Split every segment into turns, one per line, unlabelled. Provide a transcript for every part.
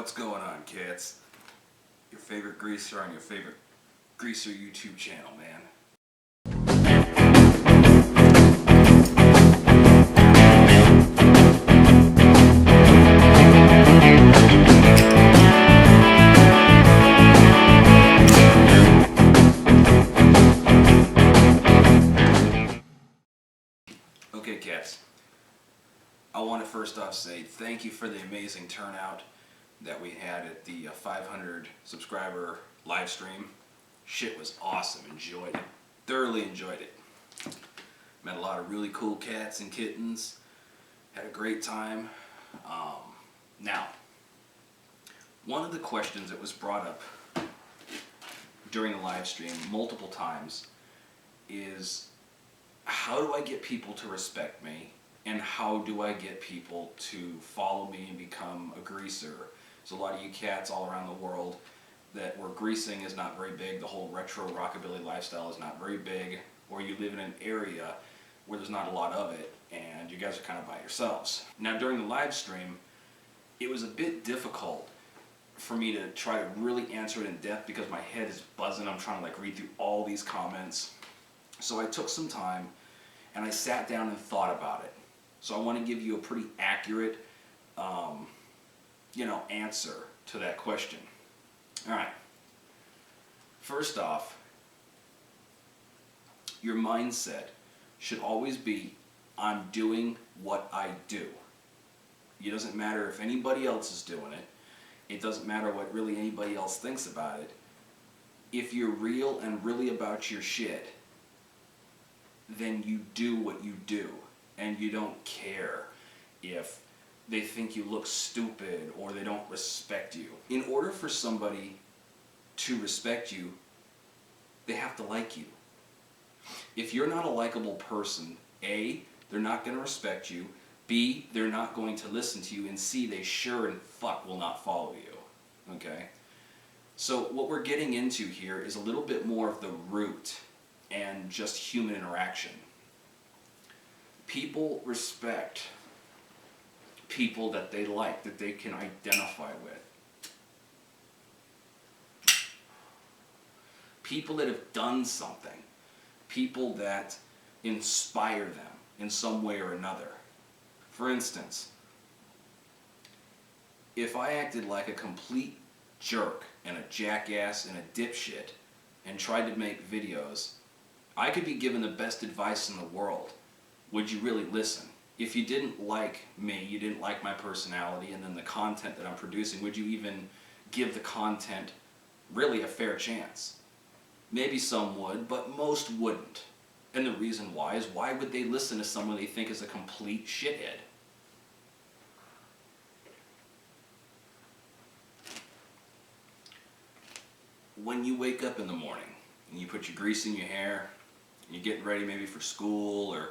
What's going on, kids? Your favorite greaser on your favorite greaser YouTube channel, man. Okay, cats. I want to first off say thank you for the amazing turnout that we had at the 500 subscriber live stream. Shit was awesome. Enjoyed it. Thoroughly enjoyed it. Met a lot of really cool cats and kittens. Had a great time. Now, one of the questions that was brought up during the live stream multiple times is, how do I get people to respect me? And how do I get people to follow me and become a greaser? There's a lot of you cats all around the world that where greasing is not very big, the whole retro rockabilly lifestyle is not very big, or you live in an area where there's not a lot of it, and you guys are kind of by yourselves. Now during the live stream, it was a bit difficult for me to try to really answer it in depth because my head is buzzing. I'm trying to read through all these comments. So I took some time and I sat down and thought about it. So I want to give you a pretty accurate, answer to that question. All right. First off, your mindset should always be, I'm doing what I do. It doesn't matter if anybody else is doing it. It doesn't matter what really anybody else thinks about it. If you're real and really about your shit, then you do what you do. And you don't care if they think you look stupid or they don't respect you. In order for somebody to respect you, they have to like you. If you're not a likable person, A, they're not going to respect you, B, they're not going to listen to you, and C, they sure and fuck will not follow you. Okay? So what we're getting into here is a little bit more of the root and just human interaction. People respect people that they like, that they can identify with. People that have done something. People that inspire them in some way or another. For instance, if I acted like a complete jerk and a jackass and a dipshit and tried to make videos, I could be given the best advice in the world. Would you really listen? If you didn't like me, you didn't like my personality and then the content that I'm producing, would you even give the content really a fair chance? Maybe some would, but most wouldn't. And the reason why is, why would they listen to someone they think is a complete shithead? When you wake up in the morning and you put your grease in your hair, and you're getting ready maybe for school or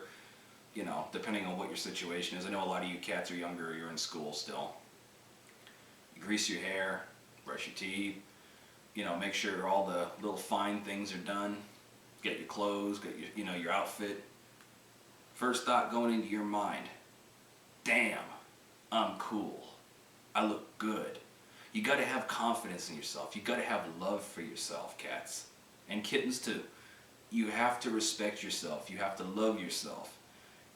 depending on what your situation is. I know a lot of you cats are younger or you're in school still. You grease your hair, brush your teeth, make sure all the little fine things are done. Get your clothes, get your outfit. First thought going into your mind, damn, I'm cool. I look good. You gotta have confidence in yourself. You gotta have love for yourself, cats. And kittens too. You have to respect yourself. You have to love yourself.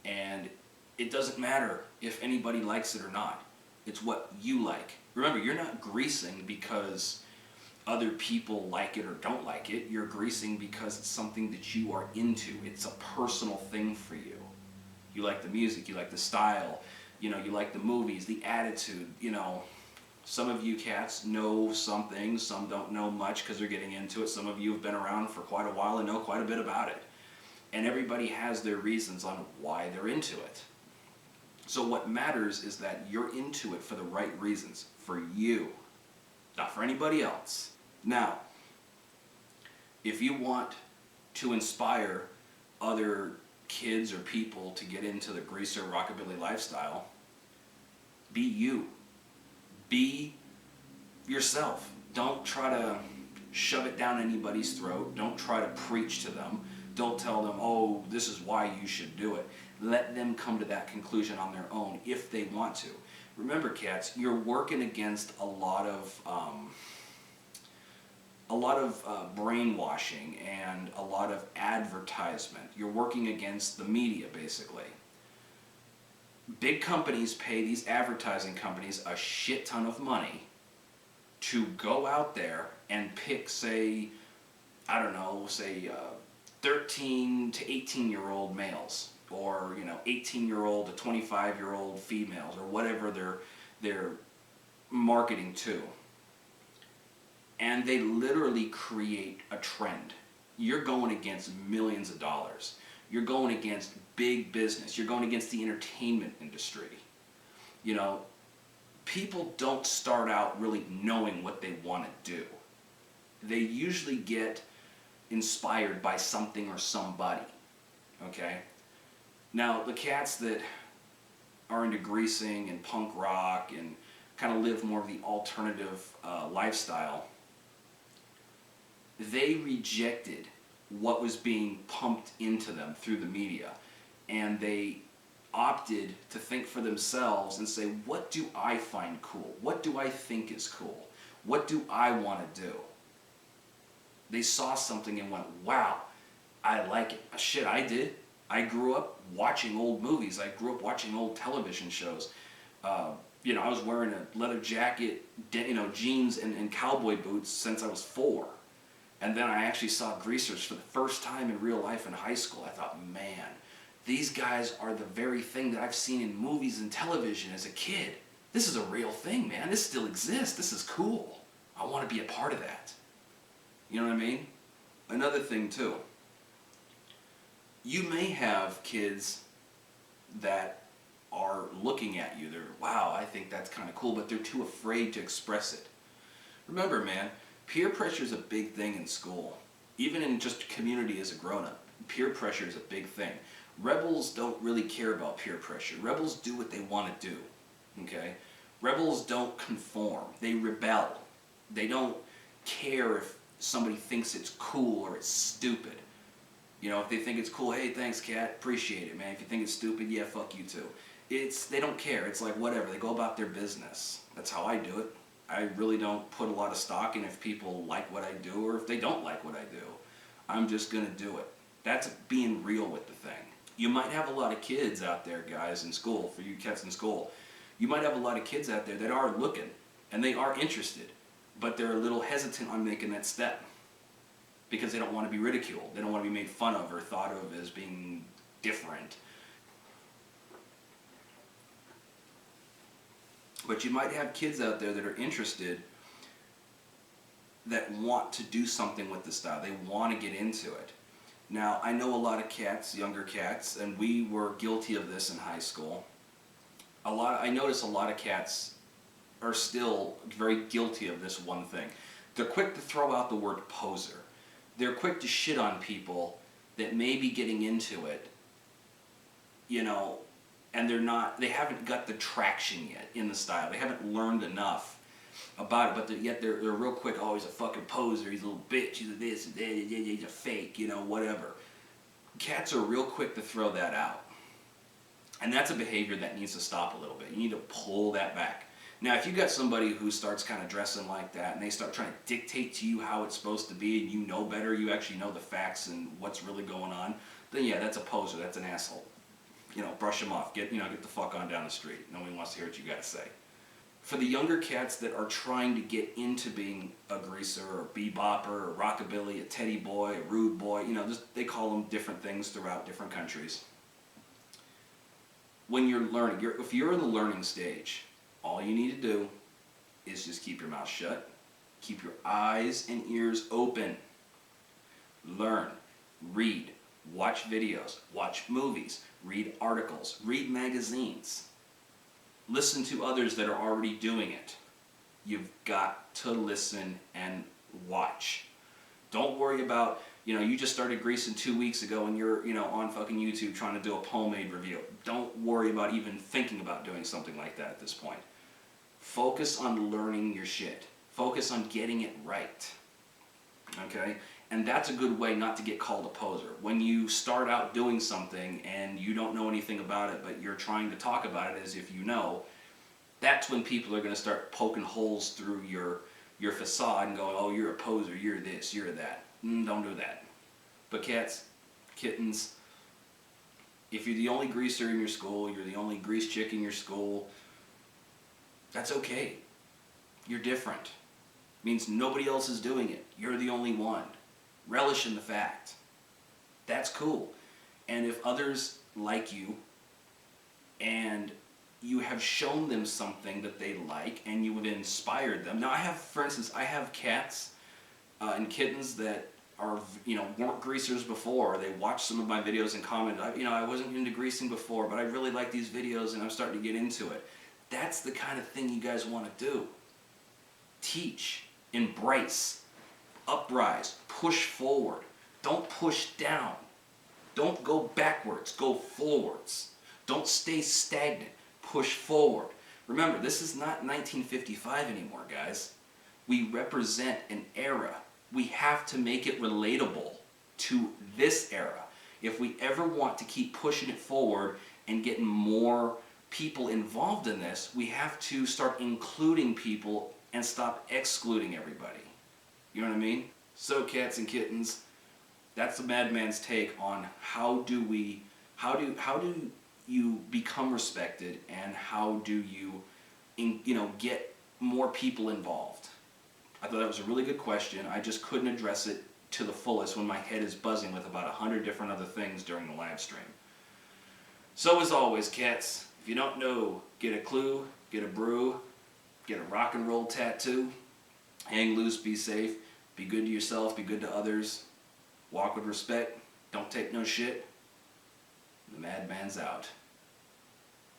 And it doesn't matter if anybody likes it or not. It's what you like. Remember, you're not greasing because other people like it or don't like it. You're greasing because it's something that you are into. It's a personal thing for you. You like the music, you like the style, you like the movies, the attitude, Some of you cats know some things, some don't know much because they're getting into it. Some of you have been around for quite a while and know quite a bit about it. And everybody has their reasons on why they're into it. So what matters is that you're into it for the right reasons, for you, not for anybody else. Now, if you want to inspire other kids or people to get into the greaser rockabilly lifestyle, be you. Be yourself. Don't try to shove it down anybody's throat. Don't try to preach to them. Don't tell them, oh, this is why you should do it. Let them come to that conclusion on their own if they want to. Remember, cats, you're working against a lot of brainwashing and a lot of advertisement. You're working against the media, basically. Big companies pay these advertising companies a shit ton of money to go out there and pick, say, I don't know, say 13 to 18-year-old males, or 18-year-old to 25-year-old females, or whatever they're marketing to. And they literally create a trend. You're going against millions of dollars. You're going against big business. You're going against the entertainment industry. People don't start out really knowing what they want to do. They usually get inspired by something or somebody. Okay? Now, the cats that are into greasing and punk rock and kind of live more of the alternative lifestyle, they rejected what was being pumped into them through the media, and they opted to think for themselves and say, what do I find cool? What do I think is cool? What do I want to do? They saw something and went, wow, I like it. Shit, I did. I grew up watching old movies. I grew up watching old television shows. I was wearing a leather jacket, jeans and cowboy boots since I was 4. And then I actually saw greasers for the first time in real life in high school. I thought, man, these guys are the very thing that I've seen in movies and television as a kid. This is a real thing, man. This still exists. This is cool. I want to be a part of that. You know what I mean? Another thing, too. You may have kids that are looking at you. They're, wow, I think that's kind of cool, but they're too afraid to express it. Remember, man, peer pressure is a big thing in school. Even in just community as a grown-up, peer pressure is a big thing. Rebels don't really care about peer pressure. Rebels do what they want to do, okay? Rebels don't conform. They rebel. They don't care if somebody thinks it's cool or it's stupid. If they think it's cool, hey, thanks, cat, appreciate it, man. If you think it's stupid, yeah, fuck you too. They don't care. It's like, whatever. They go about their business. That's how I do it. I really don't put a lot of stock in if people like what I do or if they don't like what I do. I'm just going to do it. That's being real with the thing. You might have a lot of kids out there, guys, in school, for you cats in school. You might have a lot of kids out there that are looking and they are interested, but they're a little hesitant on making that step because they don't want to be ridiculed. They don't want to be made fun of or thought of as being different. But you might have kids out there that are interested, that want to do something with the style. They want to get into it. Now, I know a lot of cats, younger cats, and we were guilty of this in high school. I notice a lot of cats are still very guilty of this one thing. They're quick to throw out the word poser. They're quick to shit on people that may be getting into it, and they haven't got the traction yet in the style. They haven't learned enough about it, but yet they're real quick, oh, he's a fucking poser, he's a little bitch, he's a this, and that, he's a fake, whatever. Cats are real quick to throw that out. And that's a behavior that needs to stop a little bit. You need to pull that back. Now, if you got somebody who starts kind of dressing like that, and they start trying to dictate to you how it's supposed to be, and you know better, you actually know the facts and what's really going on, then yeah, that's a poser, that's an asshole. Brush them off. Get the fuck on down the street. Nobody wants to hear what you got to say. For the younger cats that are trying to get into being a greaser or a bebopper or rockabilly, a teddy boy, a rude boy, they call them different things throughout different countries. When you're learning, if you're in the learning stage, all you need to do is just keep your mouth shut, keep your eyes and ears open, learn, read, watch videos, watch movies, read articles, read magazines, listen to others that are already doing it. You've got to listen and watch. Don't worry about, you just started greasing 2 weeks ago and you're, on fucking YouTube trying to do a pomade review. Don't worry about even thinking about doing something like that at this point. Focus on learning your shit. Focus on getting it right. Okay? And that's a good way not to get called a poser. When you start out doing something and you don't know anything about it, but you're trying to talk about it as if you know, That's when people are going to start poking holes through your facade and going, oh, you're a poser, you're this, you're that. Don't do that. But cats, kittens, if you're the only greaser in your school, you're the only grease chick in your school, that's okay. You're different. It means nobody else is doing it. You're the only one. Relish in the fact. That's cool. And if others like you and you have shown them something that they like and you have inspired them. Now I have, for instance, I have cats and kittens that are, weren't greasers before. They watch some of my videos and comment, I wasn't into greasing before, but I really like these videos and I'm starting to get into it. That's the kind of thing you guys want to do. Teach, embrace, uprise, push forward. Don't push down. Don't go backwards, go forwards. Don't stay stagnant. Push forward. Remember, this is not 1955 anymore, guys. We represent an era. We have to make it relatable to this era. If we ever want to keep pushing it forward and getting more people involved in this, we have to start including people and stop excluding everybody. You know what I mean? So cats and kittens, that's the madman's take on how do you become respected and how do you get more people involved. I thought that was a really good question. I just couldn't address it to the fullest when my head is buzzing with about 100 different other things during the live stream. So as always, cats, if you don't know, get a clue, get a brew, get a rock and roll tattoo, hang loose, be safe, be good to yourself, be good to others, walk with respect, don't take no shit. The madman's out.